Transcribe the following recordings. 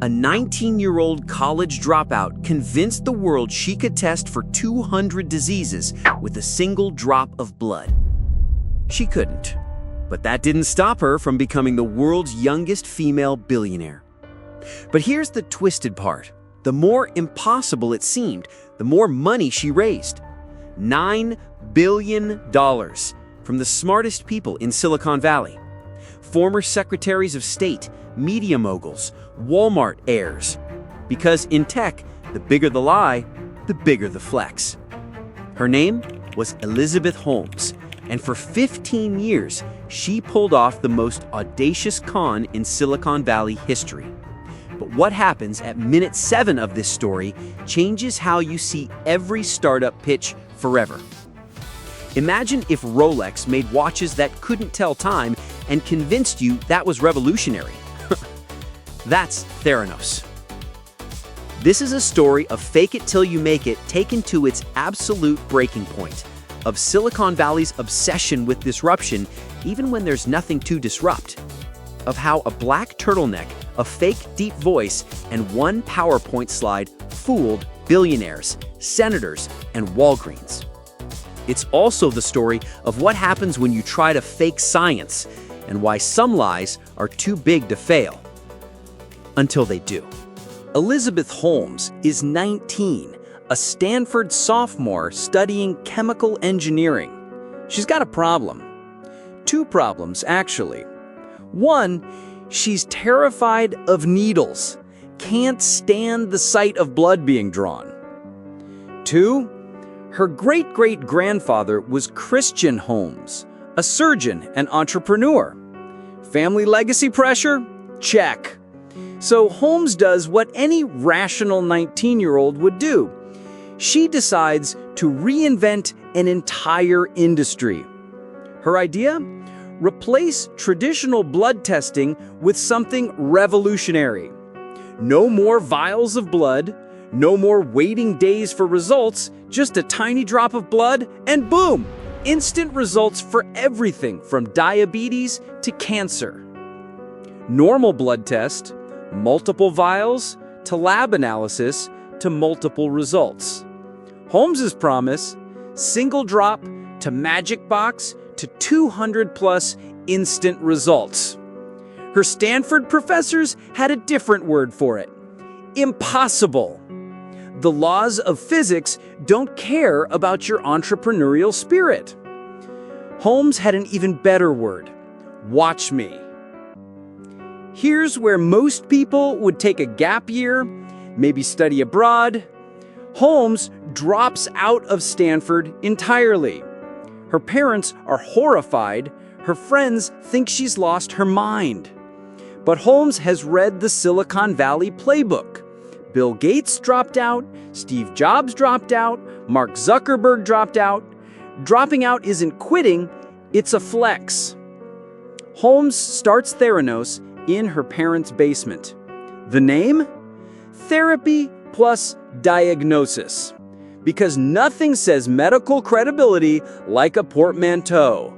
A 19-year-old college dropout convinced the world she could test for 200 diseases with a single drop of blood. She couldn't, but that didn't stop her from becoming the world's youngest female billionaire. But here's the twisted part. The more impossible it seemed, the more money she raised. $9 billion from the smartest people in Silicon Valley. Former secretaries of state, media moguls, Walmart heirs. Because in tech, the bigger the lie, the bigger the flex. Her name was Elizabeth Holmes, and for 15 years, she pulled off the most audacious con in Silicon Valley history. But what happens at minute 7 of this story changes how you see every startup pitch forever. Imagine if Rolex made watches that couldn't tell time and convinced you that was revolutionary. That's Theranos. This is a story of fake it till you make it taken to its absolute breaking point, of Silicon Valley's obsession with disruption even when there's nothing to disrupt, of how a black turtleneck, a fake deep voice, and one PowerPoint slide fooled billionaires, senators, and Walgreens. It's also the story of what happens when you try to fake science and why some lies are too big to fail. Until they do. Elizabeth Holmes is 19, a Stanford sophomore studying chemical engineering. She's got a problem. 2 problems, actually. 1, she's terrified of needles, can't stand the sight of blood being drawn. 2, her great-great-grandfather was Christian Holmes, a surgeon and entrepreneur. Family legacy pressure? Check. So Holmes does what any rational 19-year-old would do. She decides to reinvent an entire industry. Her idea? Replace traditional blood testing with something revolutionary. No more vials of blood, no more waiting days for results, just a tiny drop of blood, and boom! Instant results for everything from diabetes to cancer. Normal blood test, multiple vials, to lab analysis, to multiple results. Holmes's promise, single drop to magic box to 200+ instant results. Her Stanford professors had a different word for it. Impossible. The laws of physics don't care about your entrepreneurial spirit. Holmes had an even better word. Watch me. Here's where most people would take a gap year, maybe study abroad. Holmes drops out of Stanford entirely. Her parents are horrified. Her friends think she's lost her mind. But Holmes has read the Silicon Valley playbook. Bill Gates dropped out, Steve Jobs dropped out, Mark Zuckerberg dropped out. Dropping out isn't quitting, it's a flex. Holmes starts Theranos in her parents' basement. The name? Therapy plus diagnosis. Because nothing says medical credibility like a portmanteau.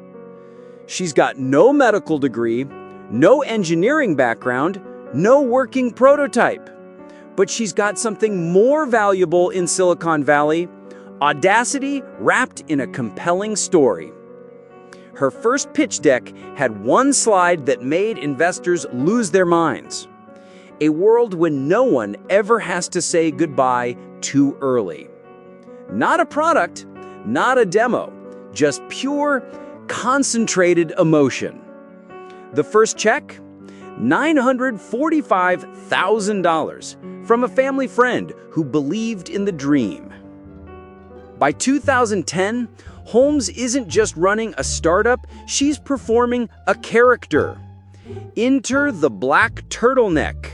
She's got no medical degree, no engineering background, no working prototype. But she's got something more valuable in Silicon Valley: audacity wrapped in a compelling story. Her first pitch deck had one slide that made investors lose their minds. A world when no one ever has to say goodbye too early. Not a product, not a demo, just pure, concentrated emotion. The first check? $945,000 from a family friend who believed in the dream. By 2010, Holmes isn't just running a startup, she's performing a character. Enter the black turtleneck,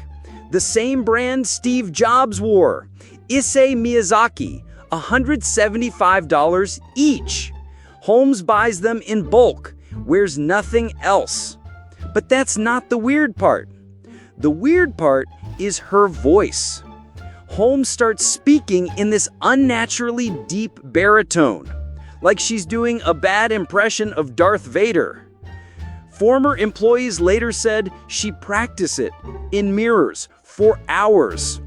the same brand Steve Jobs wore. Issei Miyazaki, $175 each. Holmes buys them in bulk, wears nothing else. But that's not the weird part. The weird part is her voice. Holmes starts speaking in this unnaturally deep baritone, like she's doing a bad impression of Darth Vader. Former employees later said she practiced it in mirrors, for hours.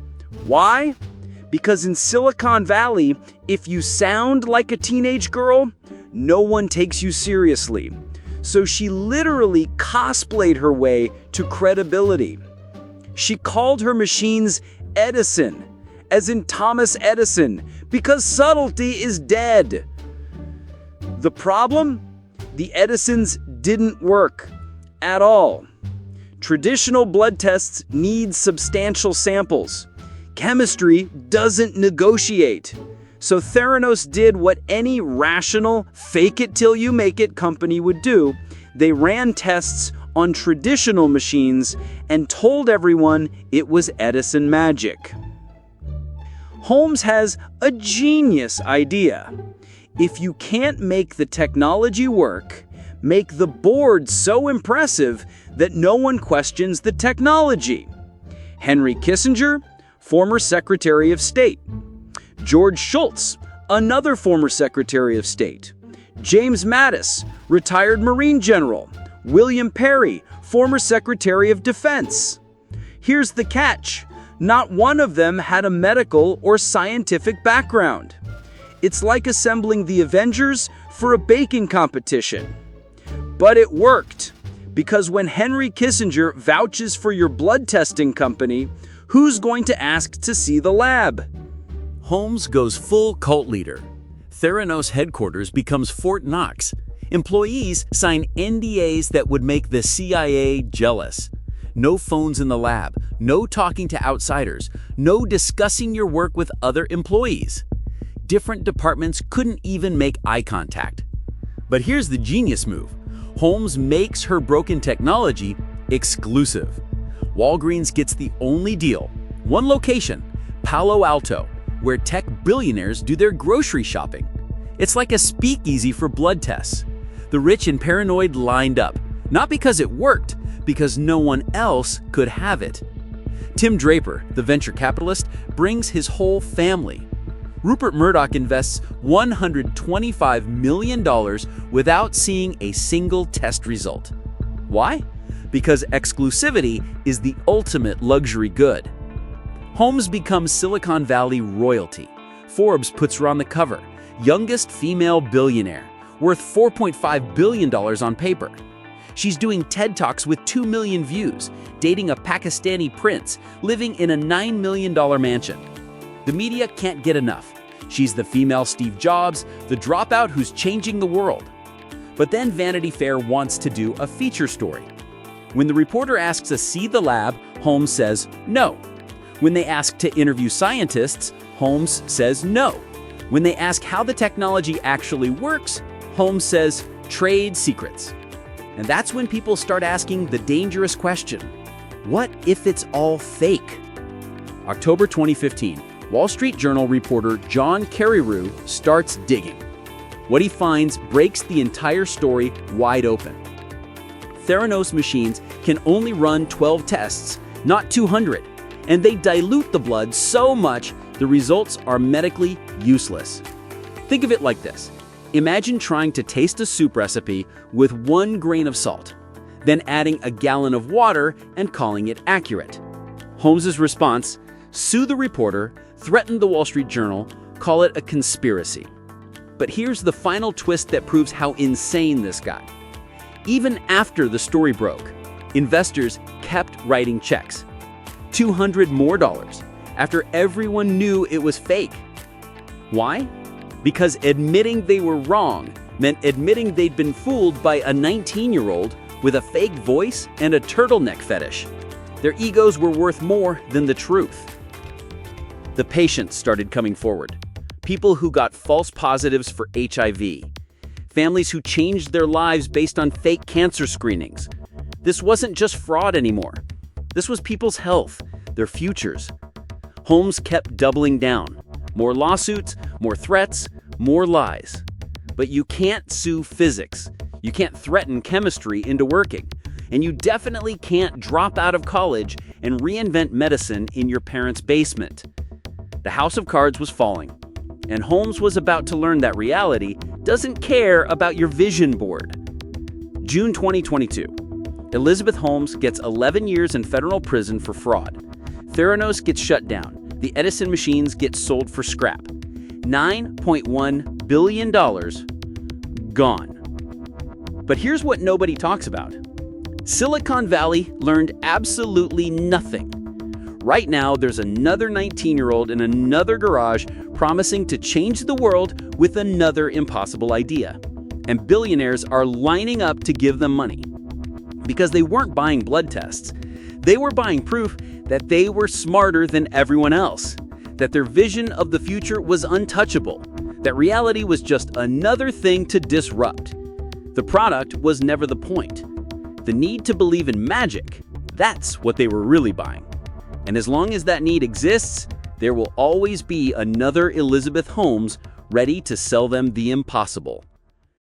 Why? Because in Silicon Valley, if you sound like a teenage girl, no one takes you seriously. So she literally cosplayed her way to credibility. She called her machines Edison, as in Thomas Edison, because subtlety is dead. The problem? The Edisons didn't work at all. Traditional blood tests need substantial samples. Chemistry doesn't negotiate. So Theranos did what any rational, fake-it-till-you-make-it company would do. They ran tests on traditional machines and told everyone it was Edison magic. Holmes has a genius idea. If you can't make the technology work, make the board so impressive that no one questions the technology. Henry Kissinger, former Secretary of State. George Shultz, another former Secretary of State. James Mattis, retired Marine General. William Perry, former Secretary of Defense. Here's the catch. Not one of them had a medical or scientific background. It's like assembling the Avengers for a baking competition. But it worked, because when Henry Kissinger vouches for your blood testing company, who's going to ask to see the lab? Holmes goes full cult leader. Theranos headquarters becomes Fort Knox. Employees sign NDAs that would make the CIA jealous. No phones in the lab, no talking to outsiders, no discussing your work with other employees. Different departments couldn't even make eye contact. But here's the genius move. Holmes makes her broken technology exclusive. Walgreens gets the only deal. One location, Palo Alto, where tech billionaires do their grocery shopping. It's like a speakeasy for blood tests. The rich and paranoid lined up, not because it worked, because no one else could have it. Tim Draper, the venture capitalist, brings his whole family. Rupert Murdoch invests $125 million without seeing a single test result. Why? Because exclusivity is the ultimate luxury good. Holmes becomes Silicon Valley royalty. Forbes puts her on the cover, youngest female billionaire, worth $4.5 billion on paper. She's doing TED Talks with 2 million views, dating a Pakistani prince, living in a $9 million mansion. The media can't get enough. She's the female Steve Jobs, the dropout who's changing the world. But then Vanity Fair wants to do a feature story. When the reporter asks to see the lab, Holmes says no. When they ask to interview scientists, Holmes says no. When they ask how the technology actually works, Holmes says trade secrets. And that's when people start asking the dangerous question, what if it's all fake? October 2015, Wall Street Journal reporter John Carreyrou starts digging. What he finds breaks the entire story wide open. Theranos machines can only run 12 tests, not 200, and they dilute the blood so much the results are medically useless. Think of it like this. Imagine trying to taste a soup recipe with 1 grain of salt, then adding a gallon of water and calling it accurate. Holmes's response: sue the reporter, threaten the Wall Street Journal, call it a conspiracy. But here's the final twist that proves how insane this got. Even after the story broke, investors kept writing checks. $200 more, after everyone knew it was fake. Why? Because admitting they were wrong meant admitting they'd been fooled by a 19-year-old with a fake voice and a turtleneck fetish. Their egos were worth more than the truth. The patients started coming forward. People who got false positives for HIV. Families who changed their lives based on fake cancer screenings. This wasn't just fraud anymore. This was people's health, their futures. Holmes kept doubling down. More lawsuits, more threats, more lies. But you can't sue physics. You can't threaten chemistry into working. And you definitely can't drop out of college and reinvent medicine in your parents' basement. The house of cards was falling, and Holmes was about to learn that reality doesn't care about your vision board. June 2022. Elizabeth Holmes gets 11 years in federal prison for fraud. Theranos gets shut down. The Edison machines get sold for scrap. $9.1 billion gone. But here's what nobody talks about. Silicon Valley learned absolutely nothing. Right now, there's another 19-year-old in another garage promising to change the world with another impossible idea. And billionaires are lining up to give them money. Because they weren't buying blood tests. They were buying proof that they were smarter than everyone else, that their vision of the future was untouchable, that reality was just another thing to disrupt. The product was never the point. The need to believe in magic, that's what they were really buying. And as long as that need exists, there will always be another Elizabeth Holmes ready to sell them the impossible.